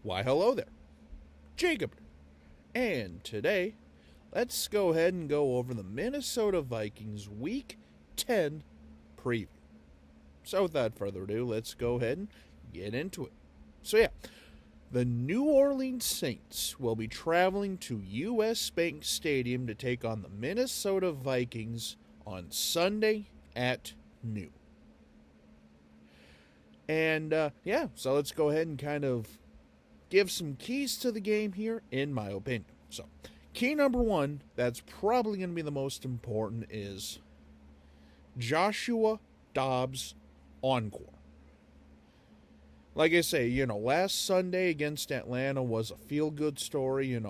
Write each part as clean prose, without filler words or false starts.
Why, hello there, Jacob. And today, let's go ahead and go over the Minnesota Vikings Week 10 preview. So, without further ado, let's go ahead and get into it. So, yeah, the New Orleans Saints will be traveling to U.S. Bank Stadium to take on the Minnesota Vikings on Sunday at noon. And, so let's go ahead and kind of give some keys to the game here, in my opinion. So, key number one, that's probably going to be the most important, is Joshua Dobbs encore. Like I say, last Sunday against Atlanta was a feel-good story.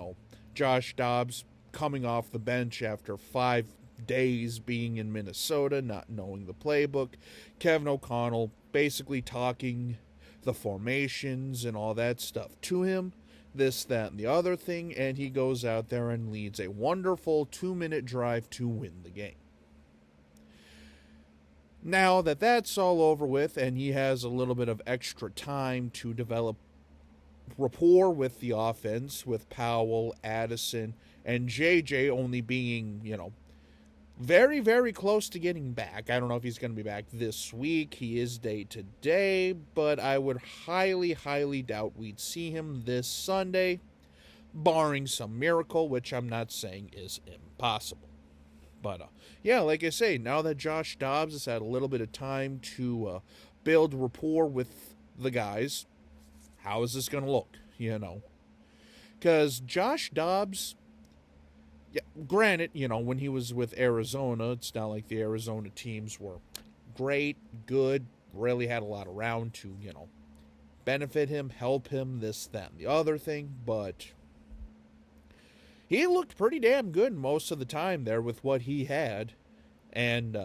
Josh Dobbs coming off the bench after 5 days being in Minnesota, not knowing the playbook. Kevin O'Connell basically talking the formations and all that stuff to him, this, that, and the other thing, and he goes out there and leads a wonderful 2-minute drive to win the game. Now that that's all over with and he has a little bit of extra time to develop rapport with the offense, with Powell, Addison, and JJ only being, very, very close to getting back. I don't know if he's going to be back this week. He is day to day, but I would highly, highly doubt we'd see him this Sunday, barring some miracle, which I'm not saying is impossible. But, like I say, now that Josh Dobbs has had a little bit of time to build rapport with the guys, how is this going to look, Because Josh Dobbs, yeah, granted, when he was with Arizona, it's not like the Arizona teams were great, good, really had a lot around to, benefit him, help him, this, that, and the other thing, but he looked pretty damn good most of the time there with what he had. And,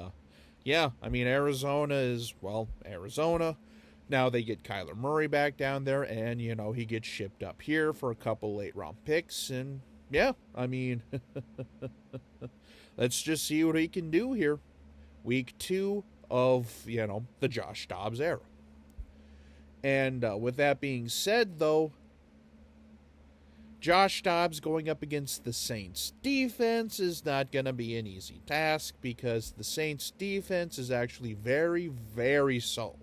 Arizona is, Arizona. Now they get Kyler Murray back down there, and, he gets shipped up here for a couple late-round picks, and let's just see what he can do here. Week 2 of, the Josh Dobbs era. And with that being said, though, Josh Dobbs going up against the Saints defense is not going to be an easy task because the Saints defense is actually very, very solid.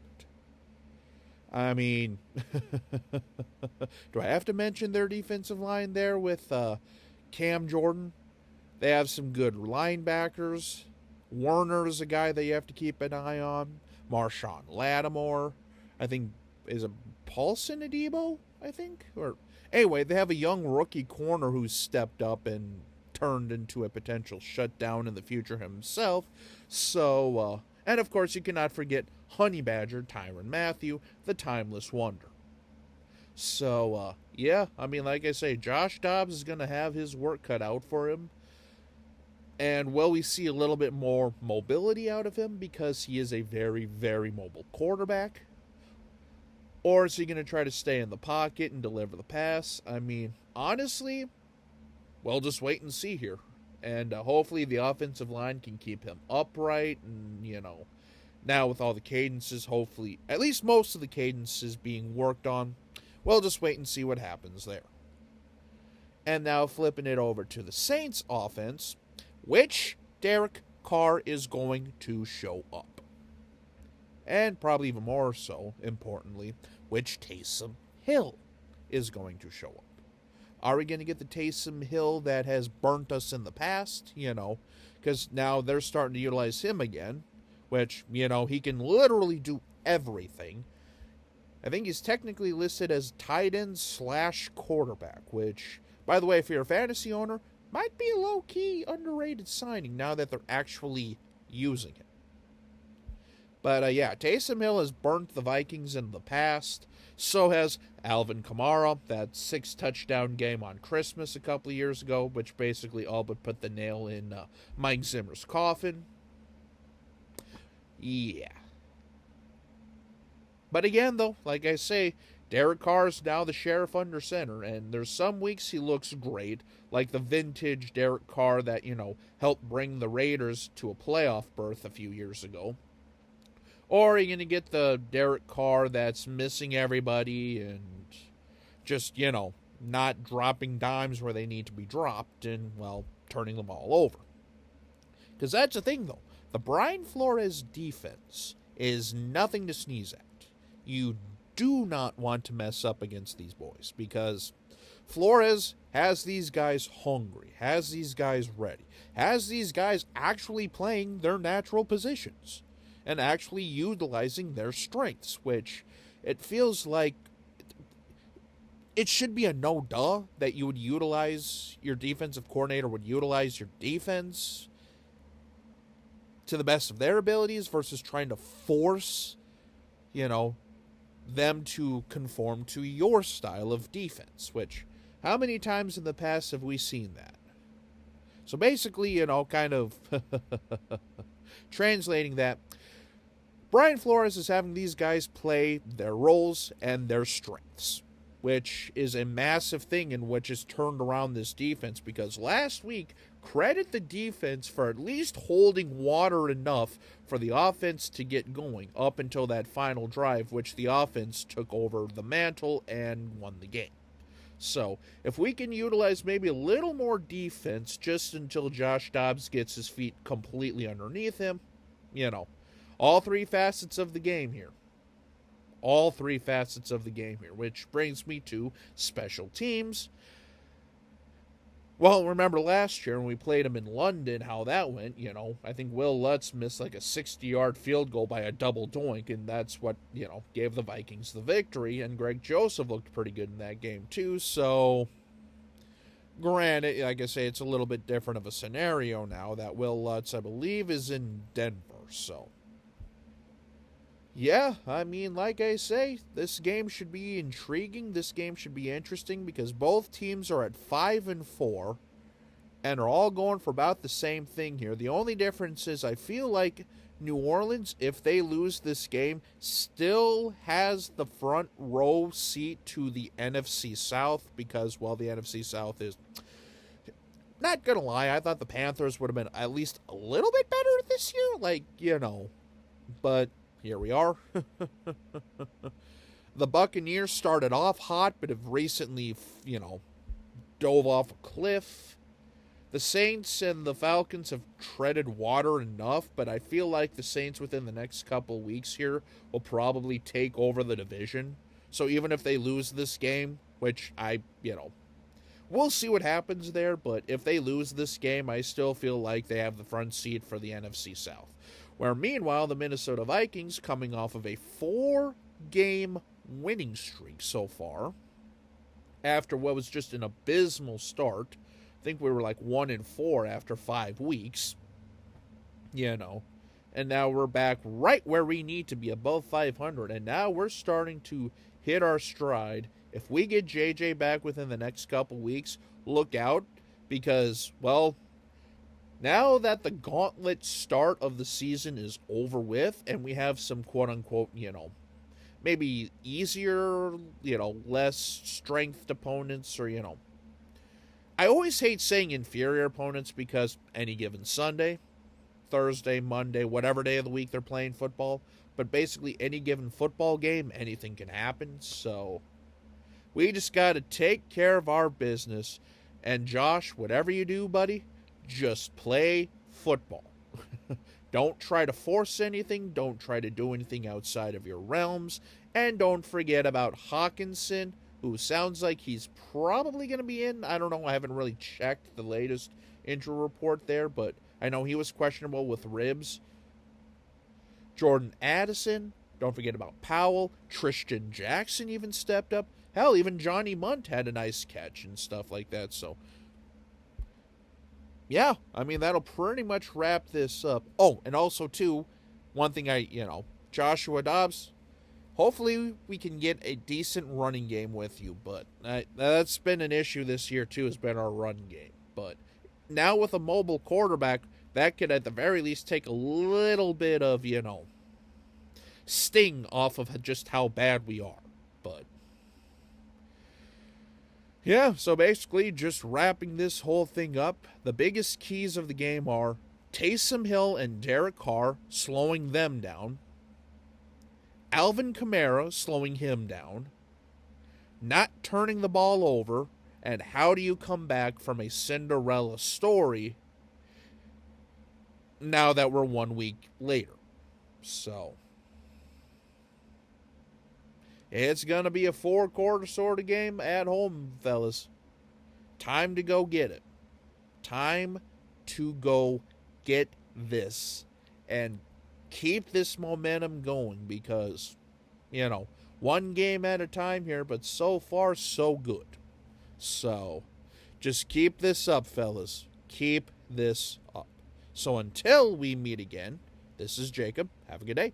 Do I have to mention their defensive line there with Cam Jordan? They have some good linebackers. Warner is a guy that you have to keep an eye on. Marshawn Lattimore. I think, is it Paulson Adebo, I think? Or anyway, they have a young rookie corner who's stepped up and turned into a potential shutdown in the future himself. So, and of course, you cannot forget Honey Badger Tyrann Mathieu, the timeless wonder. So, like I say, Josh Dobbs is going to have his work cut out for him. And will we see a little bit more mobility out of him because he is a very, very mobile quarterback? Or is he going to try to stay in the pocket and deliver the pass? Honestly, we'll just wait and see here. And hopefully the offensive line can keep him upright. And, now with all the cadences, hopefully, at least most of the cadences being worked on, we'll just wait and see what happens there. And now flipping it over to the Saints offense, which Derek Carr is going to show up. And probably even more so, importantly, which Taysom Hill is going to show up. Are we going to get the Taysom Hill that has burnt us in the past? Because now they're starting to utilize him again, which, he can literally do everything. I think he's technically listed as tight end / quarterback, which, by the way, if you're a fantasy owner, might be a low-key underrated signing now that they're actually using it. But, Taysom Hill has burnt the Vikings in the past. So has Alvin Kamara, that 6-touchdown game on Christmas a couple of years ago, which basically all but put the nail in Mike Zimmer's coffin. Yeah. But again, though, like I say, Derek Carr is now the sheriff under center, and there's some weeks he looks great, like the vintage Derek Carr that, helped bring the Raiders to a playoff berth a few years ago. Or are you going to get the Derek Carr that's missing everybody and Just, not dropping dimes where they need to be dropped and, well, turning them all over. Because that's the thing, though. The Brian Flores defense is nothing to sneeze at. You do not want to mess up against these boys because Flores has these guys hungry, has these guys ready, has these guys actually playing their natural positions and actually utilizing their strengths, which it feels like it should be a no-duh that you would utilize, your defensive coordinator would utilize your defense to the best of their abilities versus trying to force, them to conform to your style of defense, which how many times in the past have we seen that? So basically, kind of translating that, Brian Flores is having these guys play their roles and their strengths, which is a massive thing in which has turned around this defense, because last week, credit the defense for at least holding water enough for the offense to get going up until that final drive, which the offense took over the mantle and won the game. So, if we can utilize maybe a little more defense just until Josh Dobbs gets his feet completely underneath him, all three facets of the game here. All three facets of the game here, which brings me to special teams. Well, remember last year when we played them in London, how that went, I think Will Lutz missed like a 60-yard field goal by a double doink, and that's what, gave the Vikings the victory, and Greg Joseph looked pretty good in that game too, so granted, like I say, it's a little bit different of a scenario now that Will Lutz, I believe, is in Denver, so yeah, I mean, like I say, this game should be intriguing. This game should be interesting because both teams are at 5-4 and are all going for about the same thing here. The only difference is I feel like New Orleans, if they lose this game, still has the front row seat to the NFC South because, well, the NFC South is, not gonna lie, I thought the Panthers would have been at least a little bit better this year, but here we are. The Buccaneers started off hot, but have recently, dove off a cliff. The Saints and the Falcons have treaded water enough, but I feel like the Saints within the next couple weeks here will probably take over the division. So even if they lose this game, which we'll see what happens there, but if they lose this game, I still feel like they have the front seat for the NFC South. Where meanwhile, the Minnesota Vikings, coming off of a 4-game winning streak so far, after what was just an abysmal start, I think we were like 1-4 after 5 weeks, and now we're back right where we need to be, above 500, and now we're starting to hit our stride. If we get JJ back within the next couple weeks, look out, because, well, now that the gauntlet start of the season is over with, and we have some quote-unquote, maybe easier, less strengthed opponents, or, I always hate saying inferior opponents because any given Sunday, Thursday, Monday, whatever day of the week they're playing football, but basically any given football game, anything can happen, so we just got to take care of our business, and Josh, whatever you do, buddy, just play football. Don't try to force anything. Don't try to do anything outside of your realms. And don't forget about Hawkinson, who sounds like he's probably going to be in. I don't know. I haven't really checked the latest injury report there, but I know he was questionable with ribs. Jordan Addison. Don't forget about Powell. Tristan Jackson even stepped up. Hell, even Johnny Munt had a nice catch and stuff like that, so yeah, I mean, that'll pretty much wrap this up. Oh, and also, too, one thing Joshua Dobbs, hopefully we can get a decent running game with you, but that's been an issue this year, too, has been our run game. But now with a mobile quarterback, that could at the very least take a little bit of, sting off of just how bad we are. But yeah, so basically just wrapping this whole thing up, the biggest keys of the game are Taysom Hill and Derek Carr slowing them down, Alvin Kamara slowing him down, not turning the ball over, and how do you come back from a Cinderella story now that we're 1 week later? So, it's going to be a 4-quarter sort of game at home, fellas. Time to go get it. Time to go get this and keep this momentum going because, one game at a time here, but so far, so good. So, just keep this up, fellas. Keep this up. So, until we meet again, this is Jacob. Have a good day.